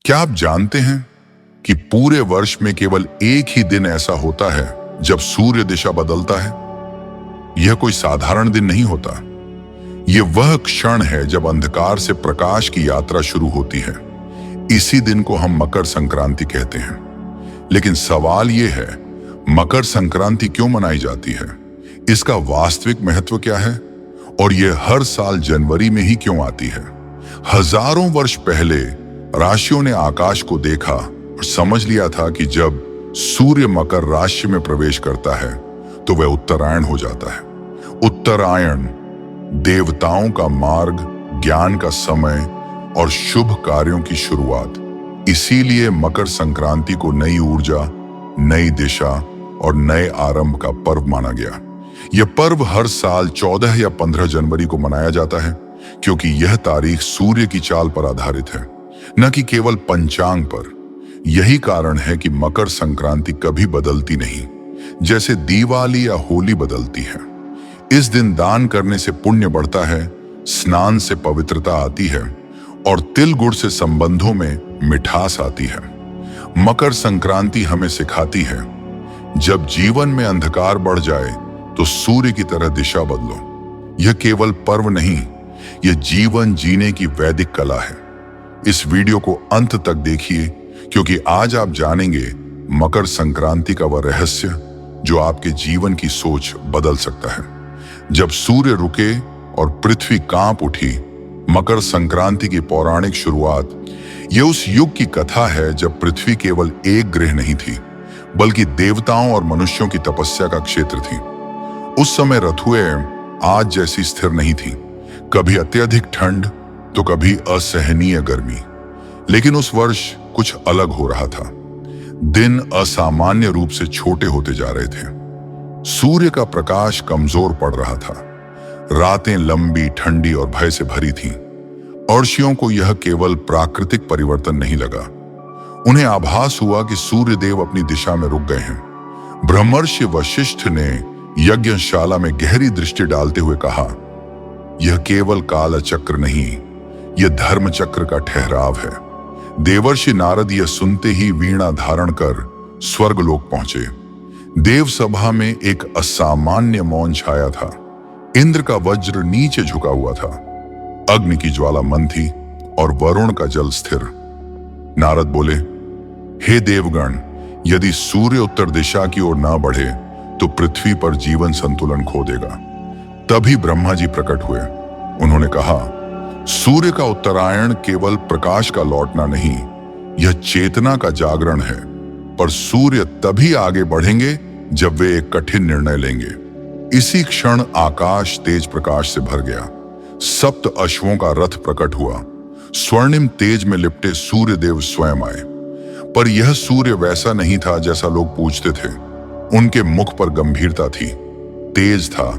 क्या आप जानते हैं कि पूरे वर्ष में केवल एक ही दिन ऐसा होता है जब सूर्य दिशा बदलता है? यह कोई साधारण दिन नहीं होता। यह वह क्षण है जब अंधकार से प्रकाश की यात्रा शुरू होती है। इसी दिन को हम मकर संक्रांति कहते हैं। लेकिन सवाल यह है, मकर संक्रांति क्यों मनाई जाती है? इसका वास्तविक महत्व क्या है? और यह हर साल जनवरी में ही क्यों आती है? हजारों वर्ष पहले राशियों ने आकाश को देखा और समझ लिया था कि जब सूर्य मकर राशि में प्रवेश करता है तो वह उत्तरायण हो जाता है। उत्तरायण देवताओं का मार्ग, ज्ञान का समय और शुभ कार्यों की शुरुआत। इसीलिए मकर संक्रांति को नई ऊर्जा, नई दिशा और नए आरंभ का पर्व माना गया। यह पर्व हर साल 14 या 15 जनवरी को मनाया जाता है, क्योंकि यह तारीख सूर्य की चाल पर आधारित है, न कि केवल पंचांग पर। यही कारण है कि मकर संक्रांति कभी बदलती नहीं, जैसे दिवाली या होली बदलती है। इस दिन दान करने से पुण्य बढ़ता है, स्नान से पवित्रता आती है और तिल गुड़ से संबंधों में मिठास आती है। मकर संक्रांति हमें सिखाती है, जब जीवन में अंधकार बढ़ जाए तो सूर्य की तरह दिशा बदलो। यह केवल पर्व नहीं, यह जीवन जीने की वैदिक कला है। इस वीडियो को अंत तक देखिए, क्योंकि आज आप जानेंगे मकर संक्रांति का वह रहस्य जो आपके जीवन की सोच बदल सकता है। जब सूर्य रुके और पृथ्वी कांप उठी, मकर संक्रांति की पौराणिक शुरुआत, यह उस युग की कथा है जब पृथ्वी केवल एक ग्रह नहीं थी, बल्कि देवताओं और मनुष्यों की तपस्या का क्षेत्र थी। उस समय ऋतुएं आज जैसी स्थिर नहीं थी, कभी अत्यधिक ठंड तो कभी असहनीय गर्मी। लेकिन उस वर्ष कुछ अलग हो रहा था। दिन असामान्य रूप से छोटे होते जा रहे थे। सूर्य का प्रकाश कमजोर पड़ रहा था। रातें लंबी, ठंडी और भय से भरी थीं। अर्षियों को यह केवल प्राकृतिक परिवर्तन नहीं लगा, उन्हें आभास हुआ कि सूर्य देव अपनी दिशा में रुक गए हैं। ब्रह्मर्षि वशिष्ठ ने यज्ञशाला में गहरी दृष्टि डालते हुए कहा, यह केवल काल चक्र नहीं, यह धर्म चक्र का ठहराव है। देवर्षि नारद यह सुनते ही वीणा धारण कर स्वर्गलोक पहुंचे। देव सभा में एक असामान्य मौन छाया था। इंद्र का वज्र नीचे झुका हुआ था, अग्नि की ज्वाला मंद थी और वरुण का जल स्थिर। नारद बोले, हे देवगण, यदि सूर्य उत्तर दिशा की ओर न बढ़े तो पृथ्वी पर जीवन संतुलन खो देगा। तभी ब्रह्मा जी प्रकट हुए। उन्होंने कहा, सूर्य का उत्तरायण केवल प्रकाश का लौटना नहीं, यह चेतना का जागरण है। पर सूर्य तभी आगे बढ़ेंगे जब वे एक कठिन निर्णय लेंगे। इसी क्षण आकाश तेज प्रकाश से भर गया। सप्त अश्वों का रथ प्रकट हुआ। स्वर्णिम तेज में लिपटे सूर्य देव स्वयं आए। पर यह सूर्य वैसा नहीं था जैसा लोग पूछते थे। उनके मुख पर गंभीरता थी, तेज था,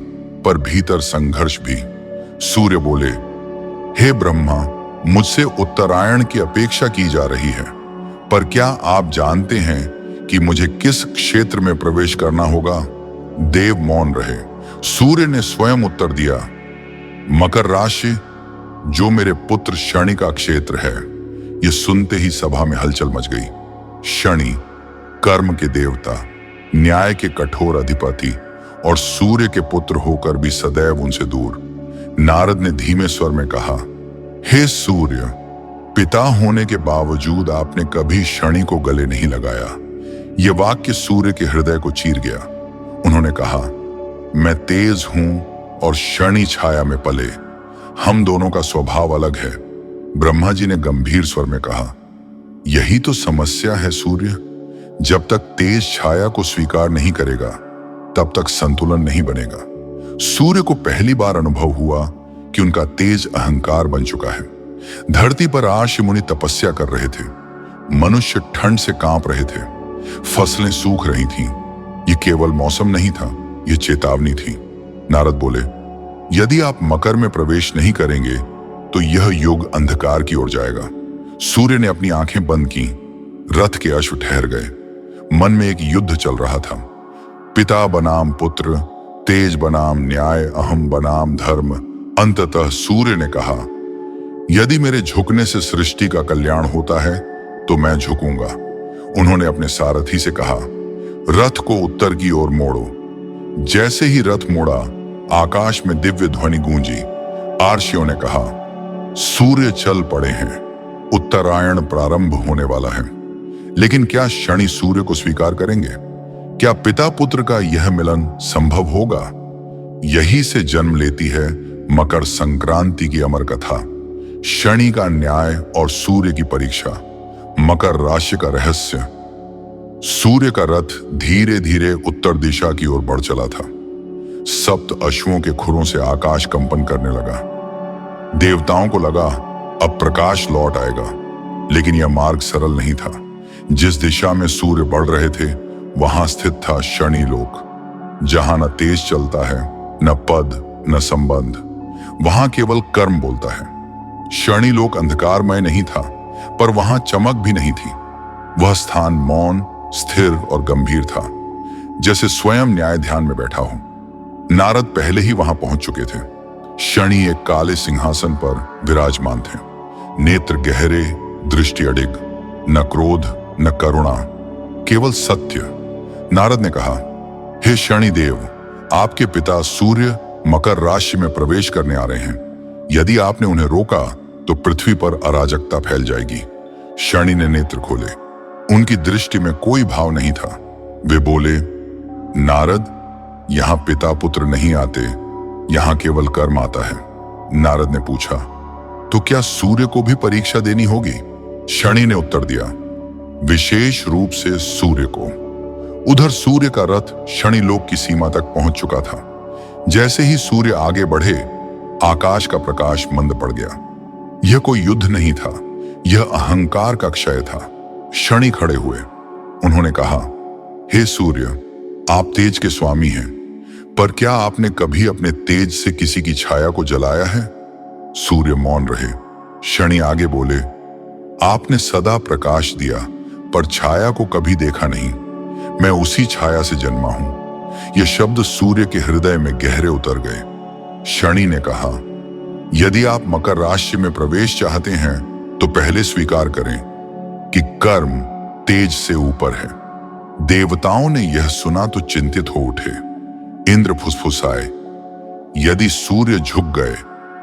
पर भीतर संघर्ष भी। सूर्य बोले, हे ब्रह्मा, मुझसे उत्तरायण की अपेक्षा की जा रही है, पर क्या आप जानते हैं कि मुझे किस क्षेत्र में प्रवेश करना होगा? देव मौन रहे। सूर्य ने स्वयं उत्तर दिया, मकर राशि, जो मेरे पुत्र शनि का क्षेत्र है। यह सुनते ही सभा में हलचल मच गई। शनि कर्म के देवता, न्याय के कठोर अधिपति और सूर्य के पुत्र होकर भी सदैव उनसे दूर। नारद ने धीमे स्वर में कहा, हे सूर्य, पिता होने के बावजूद आपने कभी शनि को गले नहीं लगाया। यह वाक्य सूर्य के हृदय को चीर गया। उन्होंने कहा, मैं तेज हूं और शनि छाया में पले, हम दोनों का स्वभाव अलग है। ब्रह्मा जी ने गंभीर स्वर में कहा, यही तो समस्या है सूर्य, जब तक तेज छाया को स्वीकार नहीं करेगा तब तक संतुलन नहीं बनेगा। सूर्य को पहली बार अनुभव हुआ कि उनका तेज अहंकार बन चुका है। धरती पर आर्ष मुनि तपस्या कर रहे थे, मनुष्य ठंड से कांप रहे थे, फसलें सूख रही थीं। यह केवल मौसम नहीं था, यह चेतावनी थी। नारद बोले, यदि आप मकर में प्रवेश नहीं करेंगे तो यह युग अंधकार की ओर जाएगा। सूर्य ने अपनी आंखें बंद की। रथ के अश्व ठहर गए। मन में एक युद्ध चल रहा था। पिता बनाम पुत्र, तेज बनाम न्याय, अहम बनाम धर्म। अंततः सूर्य ने कहा, यदि मेरे झुकने से सृष्टि का कल्याण होता है तो मैं झुकूंगा। उन्होंने अपने सारथी से कहा, रथ को उत्तर की ओर मोड़ो। जैसे ही रथ मुड़ा, आकाश में दिव्य ध्वनि गूंजी। आर्षियों ने कहा, सूर्य चल पड़े हैं, उत्तरायण प्रारंभ होने वाला है। लेकिन क्या शनि सूर्य को स्वीकार करेंगे? क्या पिता पुत्र का यह मिलन संभव होगा? यही से जन्म लेती है मकर संक्रांति की अमर कथा। शनि का न्याय और सूर्य की परीक्षा, मकर राशि का रहस्य। सूर्य का रथ धीरे धीरे उत्तर दिशा की ओर बढ़ चला था। सप्त अश्वों के खुरों से आकाश कंपन करने लगा। देवताओं को लगा अब प्रकाश लौट आएगा, लेकिन यह मार्ग सरल नहीं था। जिस दिशा में सूर्य बढ़ रहे थे, वहां स्थित था शनि लोक, जहां न तेज चलता है, न पद, न संबंध। वहां केवल कर्म बोलता है। शनि लोक अंधकारमय नहीं था, पर वहां चमक भी नहीं थी। वह स्थान मौन, स्थिर और गंभीर था, जैसे स्वयं न्याय ध्यान में बैठा हो। नारद पहले ही वहां पहुंच चुके थे। शनि एक काले सिंहासन पर विराजमान थे। नेत्र गहरे, दृष्टि अडिग, न क्रोध न करुणा, केवल सत्य। नारद ने कहा, हे शनि देव, आपके पिता सूर्य मकर राशि में प्रवेश करने आ रहे हैं। यदि आपने उन्हें रोका तो पृथ्वी पर अराजकता फैल जाएगी। शनि ने नेत्र खोले। उनकी दृष्टि में कोई भाव नहीं था। वे बोले, नारद, यहां पिता पुत्र नहीं आते, यहां केवल कर्म आता है। नारद ने पूछा, तो क्या सूर्य को भी परीक्षा देनी होगी? शनि ने उत्तर दिया, विशेष रूप से सूर्य को। उधर सूर्य का रथ शनि लोक की सीमा तक पहुंच चुका था। जैसे ही सूर्य आगे बढ़े, आकाश का प्रकाश मंद पड़ गया। यह कोई युद्ध नहीं था, यह अहंकार का क्षय था। शनि खड़े हुए। उन्होंने कहा, हे सूर्य, आप तेज के स्वामी हैं, पर क्या आपने कभी अपने तेज से किसी की छाया को जलाया है? सूर्य मौन रहे। शनि आगे बोले, आपने सदा प्रकाश दिया, पर छाया को कभी देखा नहीं। मैं उसी छाया से जन्मा हूं। यह शब्द सूर्य के हृदय में गहरे उतर गए। शनि ने कहा, यदि आप मकर राशि में प्रवेश चाहते हैं, तो पहले स्वीकार करें कि कर्म तेज से ऊपर है। देवताओं ने यह सुना तो चिंतित हो उठे। इंद्र फुसफुसाए, यदि सूर्य झुक गए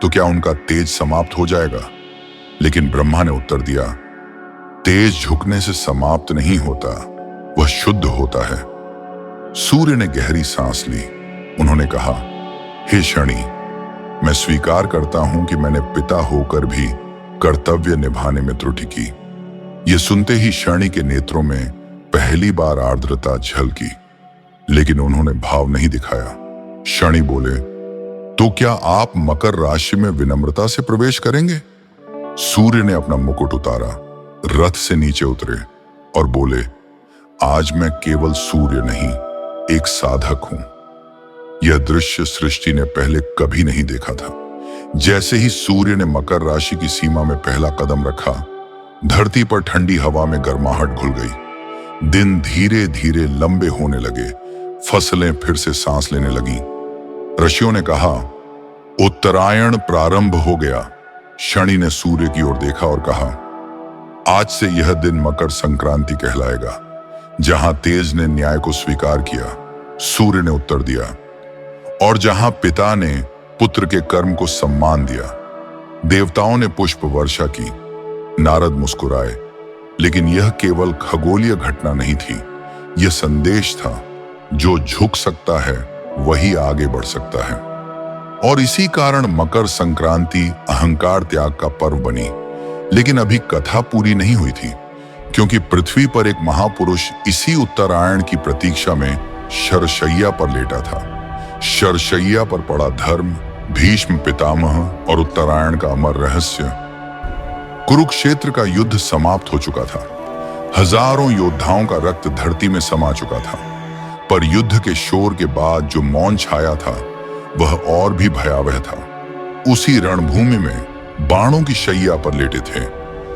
तो क्या उनका तेज समाप्त हो जाएगा? लेकिन ब्रह्मा ने उत्तर दिया, तेज झुकने से समाप्त नहीं होता, वह शुद्ध होता है। सूर्य ने गहरी सांस ली। उन्होंने कहा, हे शनि, मैं स्वीकार करता हूं कि मैंने पिता होकर भी कर्तव्य निभाने में त्रुटि की। यह सुनते ही शनि के नेत्रों में पहली बार आर्द्रता झलकी, लेकिन उन्होंने भाव नहीं दिखाया। शनि बोले, तो क्या आप मकर राशि में विनम्रता से प्रवेश करेंगे? सूर्य ने अपना मुकुट उतारा, रथ से नीचे उतरे और बोले, आज मैं केवल सूर्य नहीं, एक साधक हूं। यह दृश्य सृष्टि ने पहले कभी नहीं देखा था। जैसे ही सूर्य ने मकर राशि की सीमा में पहला कदम रखा, धरती पर ठंडी हवा में गर्माहट घुल गई। दिन धीरे धीरे लंबे होने लगे। फसलें फिर से सांस लेने लगीं। ऋषियों ने कहा, उत्तरायण प्रारंभ हो गया। शनि ने सूर्य की ओर देखा और कहा, आज से यह दिन मकर संक्रांति कहलाएगा, जहां तेज ने न्याय को स्वीकार किया। सूर्य ने उत्तर दिया, और जहां पिता ने पुत्र के कर्म को सम्मान दिया। देवताओं ने पुष्प वर्षा की। नारद मुस्कुराए, लेकिन यह केवल खगोलीय घटना नहीं थी, यह संदेश था, जो झुक सकता है वही आगे बढ़ सकता है। और इसी कारण मकर संक्रांति अहंकार त्याग का पर्व बनी। लेकिन अभी कथा पूरी नहीं हुई थी, क्योंकि पृथ्वी पर एक महापुरुष इसी उत्तरायण की प्रतीक्षा में शरशैया पर लेटा था। शरशैया पर पड़ा धर्म, भीष्म पितामह और उत्तरायण का अमर रहस्य। कुरुक्षेत्र का युद्ध समाप्त हो चुका था। हजारों योद्धाओं का रक्त धरती में समा चुका था, पर युद्ध के शोर के बाद जो मौन छाया था, वह और भी भयावह था। उसी रणभूमि में बाणों की शैया पर लेटे थे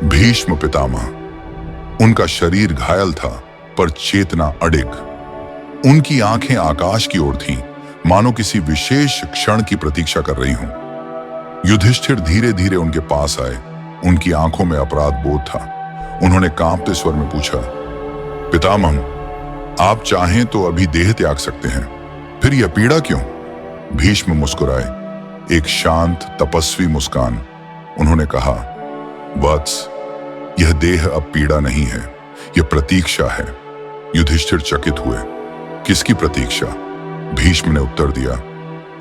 भीष्म पितामह। उनका शरीर घायल था, पर चेतना अडिग। उनकी आंखें आकाश की ओर थीं, मानो किसी विशेष क्षण की प्रतीक्षा कर रही हों। युधिष्ठिर धीरे धीरे उनके पास आए। उनकी आंखों में अपराध बोध था। उन्होंने कांपते स्वर में पूछा, पितामह, आप चाहें तो अभी देह त्याग सकते हैं, फिर यह पीड़ा क्यों? भीष्म मुस्कुराए, एक शांत तपस्वी मुस्कान। उन्होंने कहा, वत्स, यह देह अब पीड़ा नहीं है, यह प्रतीक्षा है। युधिष्ठिर चकित हुए। किसकी प्रतीक्षा? भीष्म ने उत्तर दिया,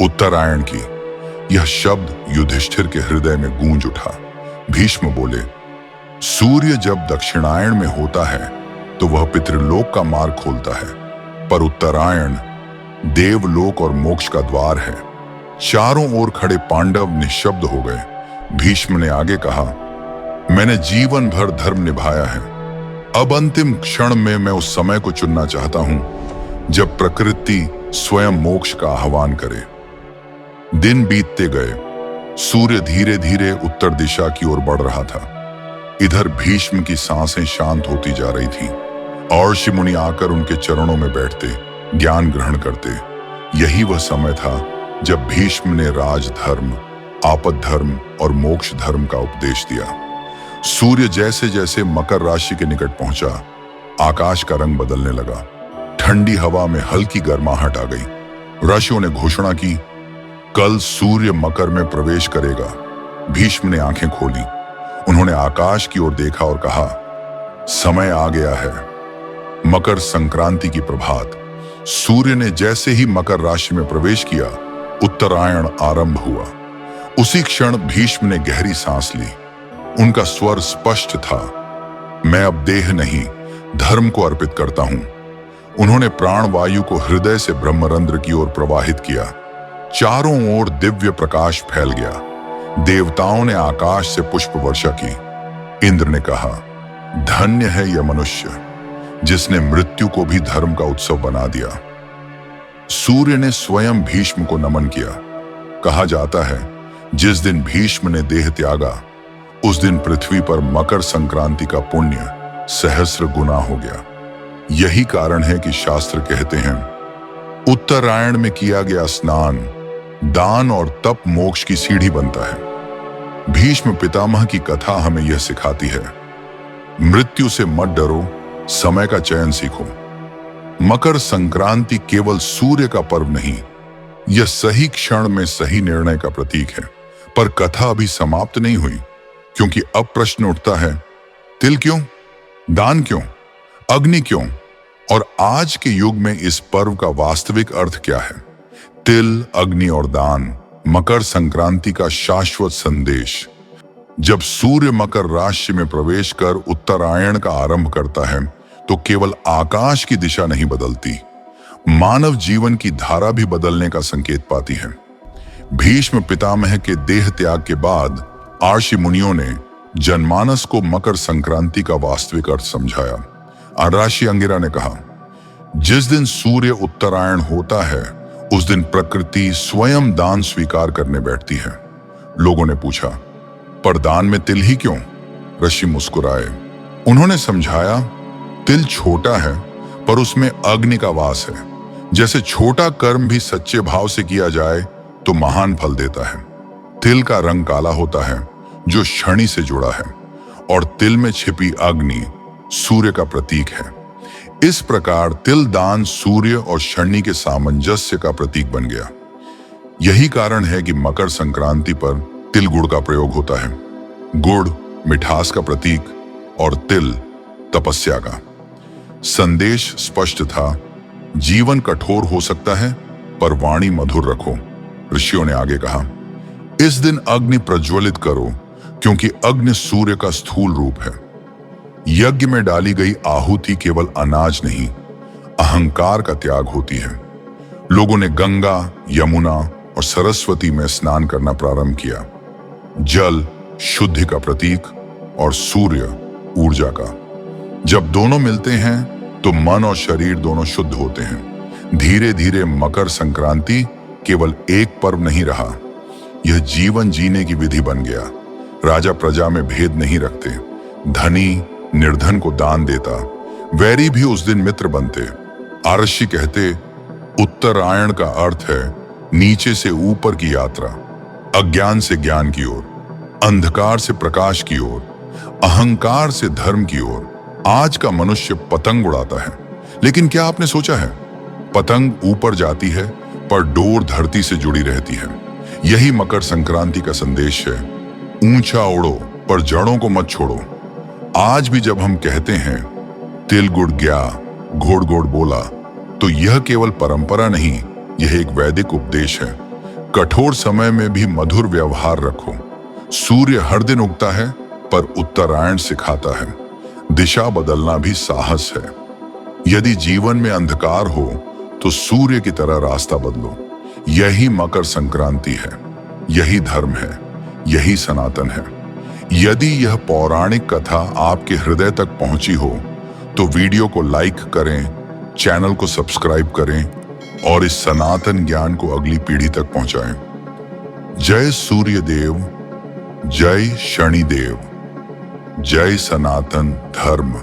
उत्तरायण की। यह शब्द युधिष्ठिर के हृदय में गूंज उठा। भीष्म बोले, सूर्य जब दक्षिणायण में होता है तो वह पितृलोक का मार्ग खोलता है, पर उत्तरायण देवलोक और मोक्ष का द्वार है। चारों ओर खड़े पांडव निशब्द हो गए। भीष्म ने आगे कहा, मैंने जीवन भर धर्म निभाया है। अब अंतिम क्षण में मैं उस समय को चुनना चाहता हूं जब प्रकृति स्वयं मोक्ष का आह्वान करे। दिन बीतते गए। सूर्य धीरे धीरे उत्तर दिशा की ओर बढ़ रहा था। इधर भीष्म की सांसें शांत होती जा रही थीं और ऋषि मुनि आकर उनके चरणों में बैठते, ज्ञान ग्रहण करते। यही वह समय था जब भीष्म ने राजधर्म, आपद धर्म और मोक्ष धर्म का उपदेश दिया। सूर्य जैसे जैसे मकर राशि के निकट पहुंचा, आकाश का रंग बदलने लगा। ठंडी हवा में हल्की गर्माहट आ गई। ऋषियों ने घोषणा की, कल सूर्य मकर में प्रवेश करेगा। भीष्म ने आंखें खोली। उन्होंने आकाश की ओर देखा और कहा, समय आ गया है। मकर संक्रांति की प्रभात। सूर्य ने जैसे ही मकर राशि में प्रवेश किया, उत्तरायण आरंभ हुआ। उसी क्षण भीष्म ने गहरी सांस ली। उनका स्वर स्पष्ट था, मैं अब देह नहीं, धर्म को अर्पित करता हूं। उन्होंने प्राण वायु को हृदय से ब्रह्मरंध्र की ओर प्रवाहित किया। चारों ओर दिव्य प्रकाश फैल गया। देवताओं ने आकाश से पुष्प वर्षा की। इंद्र ने कहा, धन्य है यह मनुष्य जिसने मृत्यु को भी धर्म का उत्सव बना दिया। सूर्य ने स्वयं भीष्म को नमन किया। कहा जाता है, जिस दिन भीष्म ने देह त्यागा, उस दिन पृथ्वी पर मकर संक्रांति का पुण्य सहस्र गुना हो गया। यही कारण है कि शास्त्र कहते हैं, उत्तरायण में किया गया स्नान, दान और तप मोक्ष की सीढ़ी बनता है। भीष्म पितामह की कथा हमें यह सिखाती है, मृत्यु से मत डरो, समय का चयन सीखो। मकर संक्रांति केवल सूर्य का पर्व नहीं, यह सही क्षण में सही निर्णय का प्रतीक है। पर कथा अभी समाप्त नहीं हुई, क्योंकि अब प्रश्न उठता है, तिल क्यों, दान क्यों, अग्नि क्यों? और आज के युग में इस पर्व का वास्तविक अर्थ क्या है? तिल, अग्नि और दान, मकर संक्रांति का शाश्वत संदेश। जब सूर्य मकर राशि में प्रवेश कर उत्तरायण का आरंभ करता है, तो केवल आकाश की दिशा नहीं बदलती, मानव जीवन की धारा भी बदलने का संकेत पाती है। भीष्म पितामह के देह त्याग के बाद ऋषि मुनियों ने जनमानस को मकर संक्रांति का वास्तविक अर्थ समझाया। आराशी अंगिरा ने कहा, जिस दिन सूर्य उत्तरायण होता है, उस दिन प्रकृति स्वयं दान स्वीकार करने बैठती है। लोगों ने पूछा, पर दान में तिल ही क्यों? ऋषि मुस्कुराए। उन्होंने समझाया, तिल छोटा है पर उसमें अग्नि का वास है। जैसे छोटा कर्म भी सच्चे भाव से किया जाए तो महान फल देता है। तिल का रंग काला होता है, जो शनि से जुड़ा है, और तिल में छिपी अग्नि सूर्य का प्रतीक है। इस प्रकार तिल दान सूर्य और शनि के सामंजस्य का प्रतीक बन गया। यही कारण है कि मकर संक्रांति पर तिल गुड़ का प्रयोग होता है। गुड़ मिठास का प्रतीक और तिल तपस्या का। संदेश स्पष्ट था, जीवन कठोर हो सकता है पर वाणी मधुर रखो। ऋषियों ने आगे कहा, इस दिन अग्नि प्रज्वलित करो, क्योंकि अग्नि सूर्य का स्थूल रूप है। यज्ञ में डाली गई आहुति केवल अनाज नहीं, अहंकार का त्याग होती है। लोगों ने गंगा, यमुना और सरस्वती में स्नान करना प्रारंभ किया। जल शुद्धि का प्रतीक और सूर्य ऊर्जा का। जब दोनों मिलते हैं तो मन और शरीर दोनों शुद्ध होते हैं। धीरे धीरे मकर संक्रांति केवल एक पर्व नहीं रहा, यह जीवन जीने की विधि बन गया। राजा प्रजा में भेद नहीं रखते, धनी निर्धन को दान देता, वैरी भी उस दिन मित्र बनते। आरषि कहते, उत्तरायण का अर्थ है नीचे से ऊपर की यात्रा, अज्ञान से ज्ञान की ओर, अंधकार से प्रकाश की ओर। अहंकार से धर्म की ओर आज का मनुष्य पतंग उड़ाता है, लेकिन क्या आपने सोचा है, पतंग ऊपर जाती है पर डोर धरती से जुड़ी रहती है। यही मकर संक्रांति का संदेश है। ऊंचा उड़ो पर जड़ों को मत छोड़ो। आज भी जब हम कहते हैं तिल गुड़ गया घोड़ घोड़ बोला, तो यह केवल परंपरा नहीं, यह एक वैदिक उपदेश है। कठोर समय में भी मधुर व्यवहार रखो। सूर्य हर दिन उगता है पर उत्तरायण सिखाता है दिशा बदलना भी साहस है। यदि जीवन में अंधकार हो तो सूर्य की तरह रास्ता बदलो। यही मकर संक्रांति है, यही धर्म है, यही सनातन है। यदि यह पौराणिक कथा आपके हृदय तक पहुंची हो तो वीडियो को लाइक करें, चैनल को सब्सक्राइब करें और इस सनातन ज्ञान को अगली पीढ़ी तक पहुंचाएं। जय सूर्य देव, जय शनिदेव, जय सनातन धर्म।